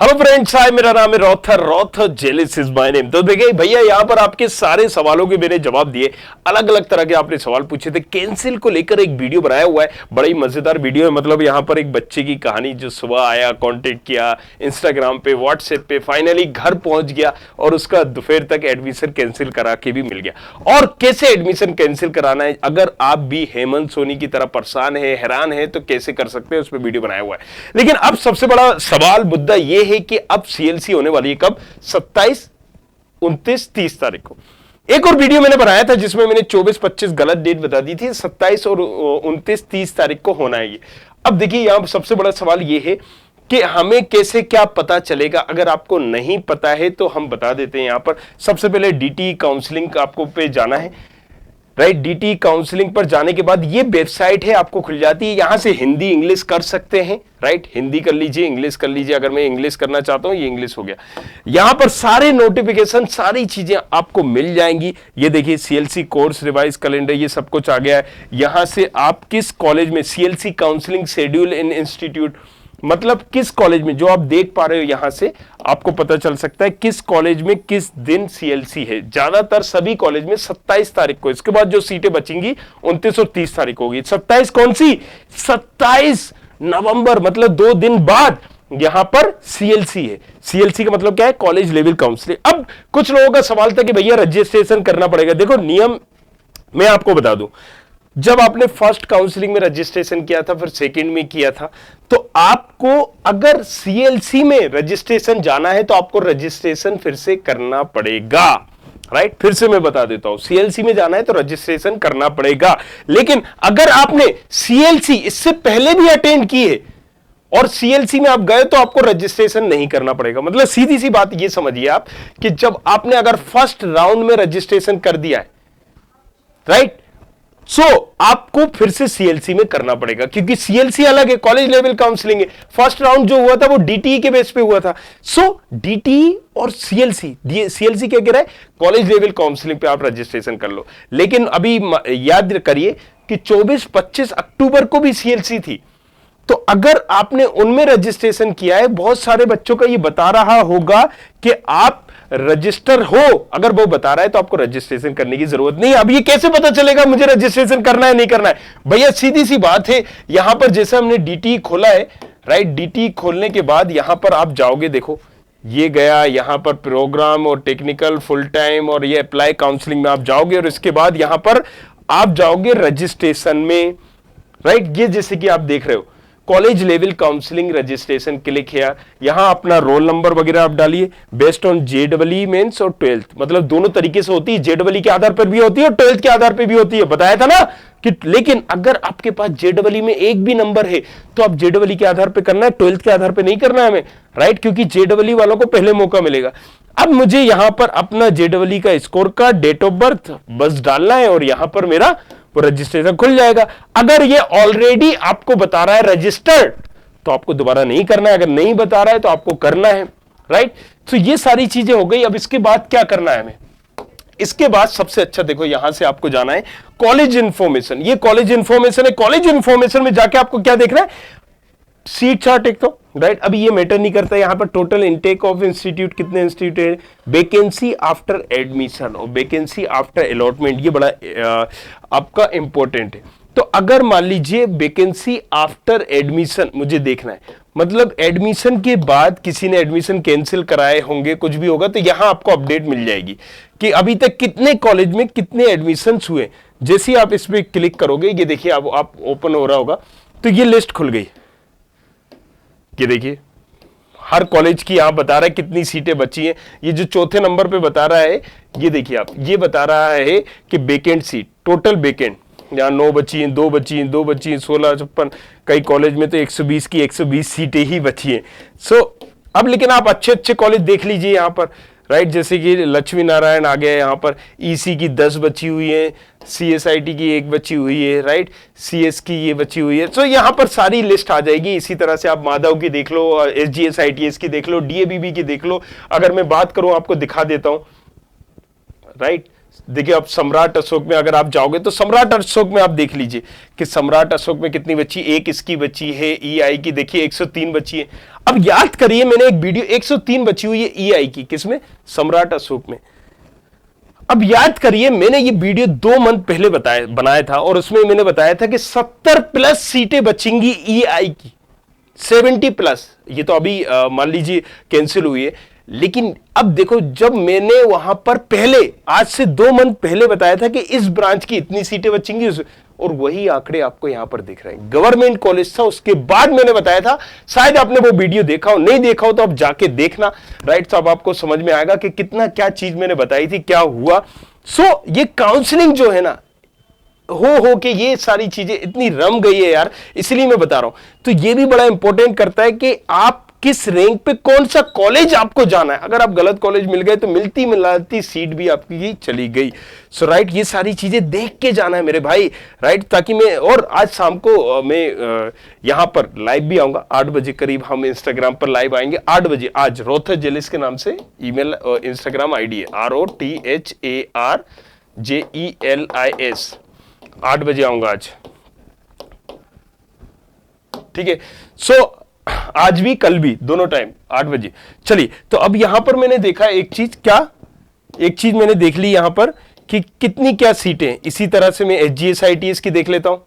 Hello friends, हाय, मेरा नाम है रॉथर जेलिस इज माय नेम। तो देखिए भैया, यहाँ पर आपके सारे सवालों के मैंने जवाब दिए। अलग अलग तरह के आपने सवाल पूछे थे। कैंसिल को लेकर एक वीडियो बनाया हुआ है, बड़ा ही मजेदार वीडियो है। मतलब यहाँ पर एक बच्चे की कहानी, जो सुबह आया, कांटेक्ट किया इंस्टाग्राम पे, व्हाट्सएप पे, फाइनली घर पहुंच गया और उसका दोपहर तक एडमिशन कैंसिल करा के भी मिल गया। और कैसे एडमिशन कैंसिल कराना है, अगर आप भी हेमंत सोनी की तरह परेशान है, हैरान है, तो कैसे कर सकते हैं, उस पर वीडियो बनाया हुआ है। लेकिन अब सबसे बड़ा सवाल मुद्दा यह है कि अब सीएलसी होने वाली है कब? 27, 29, 30 तारीख को। एक और वीडियो मैंने बनाया था जिसमें मैंने 24, 25 गलत डेट बता दी थी। 27 और 29, 30 तारीख को होना है ये। अब देखिए, यहां सबसे बड़ा सवाल ये है कि हमें कैसे क्या पता चलेगा। अगर आपको नहीं पता है तो हम बता देते हैं। यहां पर सबसे पहले डीटी काउंसलिंग आपको पे जाना है, राइट। डीटी काउंसलिंग पर जाने के बाद ये वेबसाइट है, आपको खुल जाती है। यहां से हिंदी इंग्लिश कर सकते हैं, राइट। हिंदी कर लीजिए, इंग्लिश कर लीजिए। अगर मैं इंग्लिश करना चाहता हूं, ये इंग्लिश हो गया। यहां पर सारे नोटिफिकेशन, सारी चीजें आपको मिल जाएंगी। ये देखिए, सीएलसी कोर्स रिवाइज कैलेंडर, ये सब कुछ आ गया है। यहां से आप किस कॉलेज में CLC counselling schedule in institute, मतलब किस कॉलेज में, जो आप देख पा रहे हो, यहां से आपको पता चल सकता है किस कॉलेज में किस दिन सीएलसी है। ज्यादातर सभी कॉलेज में 27 तारीख को। इसके बाद जो सीटें बचेंगी 29 और 30 तारीख होगी। 27 कौन सी? 27 नवंबर, मतलब 2 दिन बाद यहां पर सीएलसी है। सीएलसी का मतलब क्या है? College level counselling. अब कुछ लोगों का सवाल था कि भैया रजिस्ट्रेशन करना पड़ेगा। देखो, नियम मैं आपको बता दूं। जब आपने फर्स्ट काउंसलिंग में रजिस्ट्रेशन किया था, फिर सेकंड में किया था, तो आपको अगर सीएलसी में रजिस्ट्रेशन जाना है तो आपको रजिस्ट्रेशन फिर से करना पड़ेगा, राइट। फिर से मैं बता देता हूं, सीएलसी में जाना है तो रजिस्ट्रेशन करना पड़ेगा। लेकिन अगर आपने सीएलसी इससे पहले भी अटेंड की है और सीएलसी में आप गए तो आपको रजिस्ट्रेशन नहीं करना पड़ेगा। मतलब सीधी सी बात ये समझिए आप कि जब आपने अगर फर्स्ट राउंड में रजिस्ट्रेशन कर दिया है, राइट, सो आपको फिर से सीएलसी में करना पड़ेगा, क्योंकि सीएलसी अलग है, कॉलेज लेवल काउंसलिंग है। फर्स्ट राउंड जो हुआ था वो डीटी के बेस पे हुआ था। सो डीटी और सीएलसी क्या कह रहा है? कॉलेज लेवल काउंसलिंग पे आप रजिस्ट्रेशन कर लो। लेकिन अभी याद करिए कि 24, 25 अक्टूबर को भी सीएलसी थी। तो अगर आपने उनमें रजिस्ट्रेशन किया है, बहुत सारे बच्चों का ये बता रहा होगा कि आप रजिस्टर हो। अगर वो बता रहा है तो आपको रजिस्ट्रेशन करने की जरूरत नहीं। अब ये कैसे पता चलेगा मुझे रजिस्ट्रेशन करना है नहीं करना है? भैया सीधी सी बात है, यहां पर जैसे हमने डीटी खोला है, राइट, डीटी खोलने के बाद यहां पर आप जाओगे, देखो ये गया, यहां पर प्रोग्राम और टेक्निकल, फुल टाइम और ये अप्लाई काउंसलिंग में आप जाओगे और इसके बाद यहां पर आप जाओगे रजिस्ट्रेशन में, राइट। ये जैसे कि आप देख रहे हो, college level counselling registration click किया। यहां अपना रोल नंबर वगैरह आप डालिए बेस्ड ऑन जेडब्ल्यू मेंस और 12th, मतलब दोनों तरीके से होती है। जेडब्ल्यू के आधार पर भी होती है और 12th के आधार पर भी होती है, बताया था ना कि। लेकिन अगर आपके पास जेडब्ल्यू में एक भी नंबर है तो आप जेडब्ल्यू के आधार पर करना है, 12th के आधार पर नहीं करना है हमें, राइट, क्योंकि जेडब्ल्यू वालों को पहले मौका मिलेगा। अब मुझे यहां पर अपना जेडब्ल्यू का स्कोर का डेट ऑफ बर्थ बस डालना है और यहां पर मेरा वो रजिस्ट्रेशन खुल जाएगा। अगर ये ऑलरेडी आपको बता रहा है रजिस्टर्ड, तो आपको दोबारा नहीं करना है। अगर नहीं बता रहा है तो आपको करना है, राइट। तो ये सारी चीजें हो गई। अब इसके बाद क्या करना है हमें? इसके बाद सबसे अच्छा, देखो यहां से आपको जाना है कॉलेज इंफॉर्मेशन। ये कॉलेज इंफॉर्मेशन है। कॉलेज इंफॉर्मेशन में जाके आपको क्या देखना है? सीट चार्ट एक तो, राइट। अभी ये मैटर नहीं करता, यहां पर टोटल इनटेक ऑफ इंस्टीट्यूट, कितने इंस्टीट्यूट है, वैकेंसी आफ्टर एडमिशन और वैकेंसी आफ्टर अलॉटमेंट, ये बड़ा आपका इंपॉर्टेंट है। तो अगर मान लीजिए वैकेंसी आफ्टर एडमिशन मुझे देखना है, मतलब एडमिशन के बाद किसी ने एडमिशन कैंसिल कराए होंगे, कुछ भी होगा, तो यहां आपको अपडेट मिल जाएगी कि अभी तक कितने कॉलेज में कितने एडमिशन हुए। जैसे आप इस पर क्लिक करोगे, ये देखिए आप ओपन हो रहा होगा, तो ये लिस्ट खुल गई। ये देखिए, हर कॉलेज की यहां बता रहा है कितनी सीटें बची हैं। ये जो चौथे नंबर पे बता रहा है, ये देखिए आप, ये बता रहा है कि वेकेंट सीट, टोटल वेकेंट, यहाँ 9 बची हैं, 2 बची हैं, 2 बची हैं, 16, 56, कई कॉलेज में तो 120 की 120 सीटें ही बची हैं। सो अब लेकिन आप अच्छे अच्छे कॉलेज देख लीजिए यहाँ पर, राइट, जैसे कि लक्ष्मी नारायण आ गया यहाँ पर, ईसी की 10 बची हुई है, सीएसआईटी की 1 बची हुई है, राइट, सीएस की ये बची हुई है। तो यहाँ पर सारी लिस्ट आ जाएगी। इसी तरह से आप माधव की देख लो, एसजीएस आईटीएस की देख लो, डीएबीबी की देख लो। अगर मैं बात करूं, आपको दिखा देता हूं, राइट। देखिए अब सम्राट अशोक में अगर आप जाओगे तो सम्राट अशोक में आप देख लीजिए कि सम्राट अशोक में कितनी बची, एक इसकी बची है ईआई की, देखिए 103 बची है। अब याद करिए मैंने एक वीडियो 103 बची हुई है ईआई की, किसमें? सम्राट अशोक में। अब याद करिए मैंने ये वीडियो 2 मंथ पहले बनाया था और उसमें मैंने बताया था कि 70 प्लस सीटें बचेंगी ईआई की, 70 प्लस। ये तो अभी मान लीजिए कैंसिल हुई है, लेकिन अब देखो जब मैंने वहां पर पहले आज से 2 मंथ पहले बताया था कि इस ब्रांच की इतनी सीटें बचेंगी, और वही आंकड़े आपको यहां पर दिख रहे हैं। गवर्नमेंट कॉलेज था, उसके बाद मैंने बताया था, शायद आपने वो वीडियो देखा हो, नहीं देखा हो तो आप जाके देखना, राइट। तो अब आपको समझ में आएगा कि कितना क्या चीज मैंने बताई थी, क्या हुआ। सो ये काउंसलिंग जो है ना, हो के ये सारी चीजें इतनी रम गई है यार, इसलिए मैं बता रहा हूं। तो ये भी बड़ा इंपॉर्टेंट करता है कि आप किस रैंक पे कौन सा कॉलेज आपको जाना है। अगर आप गलत कॉलेज मिल गए तो मिलती मिलाती सीट भी आपकी चली गई। सो राइट, ये सारी चीजें देख के जाना है मेरे भाई, राइट। ताकि मैं, और आज शाम को मैं यहां पर लाइव भी आऊंगा 8 बजे करीब, हम इंस्टाग्राम पर लाइव आएंगे 8 बजे। आज रोथर जेलिस के नाम से ईमेल इंस्टाग्राम आईडी है, ROTHARJELIS। 8 बजे आऊंगा आज, ठीक है। सो आज भी कल भी दोनों टाइम 8 बजे। चलिए, तो अब यहां पर मैंने देखा एक चीज, क्या एक चीज मैंने देख ली यहां पर कि कितनी क्या सीटें। इसी तरह से मैं HGS ITS की देख लेता हूं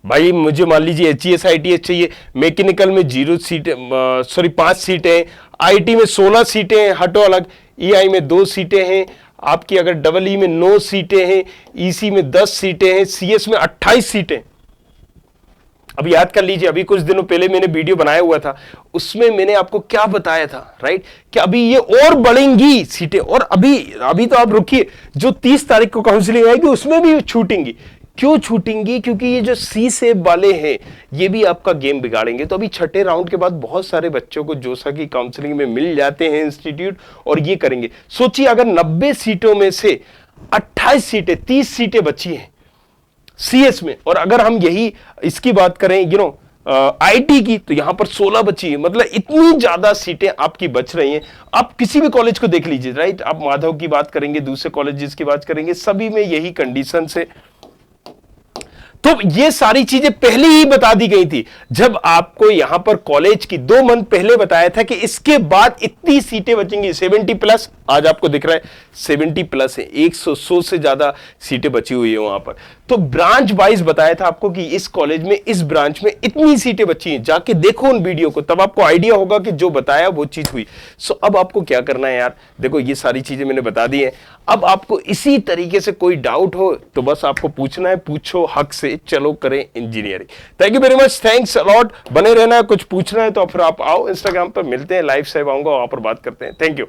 भाई। मुझे मान लीजिए HGS ITS चाहिए, मैकेनिकल में 0 सीटें, सॉरी 5 सीटें, IT में 16 सीटें हैं, हटो अलग, EI में 2 सीटें हैं आपकी, अगर डबल ई में 9 सीटें हैं, EC में 10 सीटें हैं, CS में 28 सीटें। अब याद कर लीजिए, अभी कुछ दिनों पहले मैंने वीडियो बनाया हुआ था, उसमें मैंने आपको क्या बताया था, राइट, कि अभी ये और बढ़ेंगी सीटें। और अभी तो आप रुकिए, जो 30 तारीख को काउंसलिंग आएगी उसमें भी छूटेंगी। क्यों छूटेंगी? क्योंकि ये जो सी सेब वाले हैं ये भी आपका गेम बिगाड़ेंगे। तो अभी छठे राउंड के बाद बहुत सारे बच्चों को जोसा की काउंसलिंग में मिल जाते हैं इंस्टीट्यूट, और ये करेंगे। सोचिए अगर 90 सीटों में से 28 सीटें, 30 सीटें बची हैं सीएस में, और अगर हम यही इसकी बात करें आईटी की, तो यहां पर 16 बची है। मतलब इतनी ज्यादा सीटें आपकी बच रही हैं। आप किसी भी कॉलेज को देख लीजिए, राइट, आप माधव की बात करेंगे, दूसरे कॉलेजेस की बात करेंगे, सभी में यही कंडीशन है। तो ये सारी चीजें पहले ही बता दी गई थी जब आपको यहां पर कॉलेज की 2 मंथ पहले बताया था कि इसके बाद इतनी सीटें बचेंगी 70 प्लस। आज आपको दिख रहा है 70 प्लस है, 100 से ज्यादा सीटें बची हुई है वहां पर। तो ब्रांच वाइज बताया था आपको कि इस कॉलेज में, इस ब्रांच में इतनी सीटें बची हैं। जाके देखो उन वीडियो को, तब आपको आइडिया होगा कि जो बताया वो चीज हुई। सो अब आपको क्या करना है यार, देखो ये सारी चीजें मैंने बता दी है। अब आपको इसी तरीके से कोई डाउट हो तो बस आपको पूछना है, पूछो हक से, चलो करें engineering. Thank you very much, thanks a lot. बने रहना है, कुछ पूछना है तो फिर आप आओ इंस्टाग्राम पर, मिलते हैं, लाइव सेव आऊंगा, वहां पर बात करते हैं। Thank you.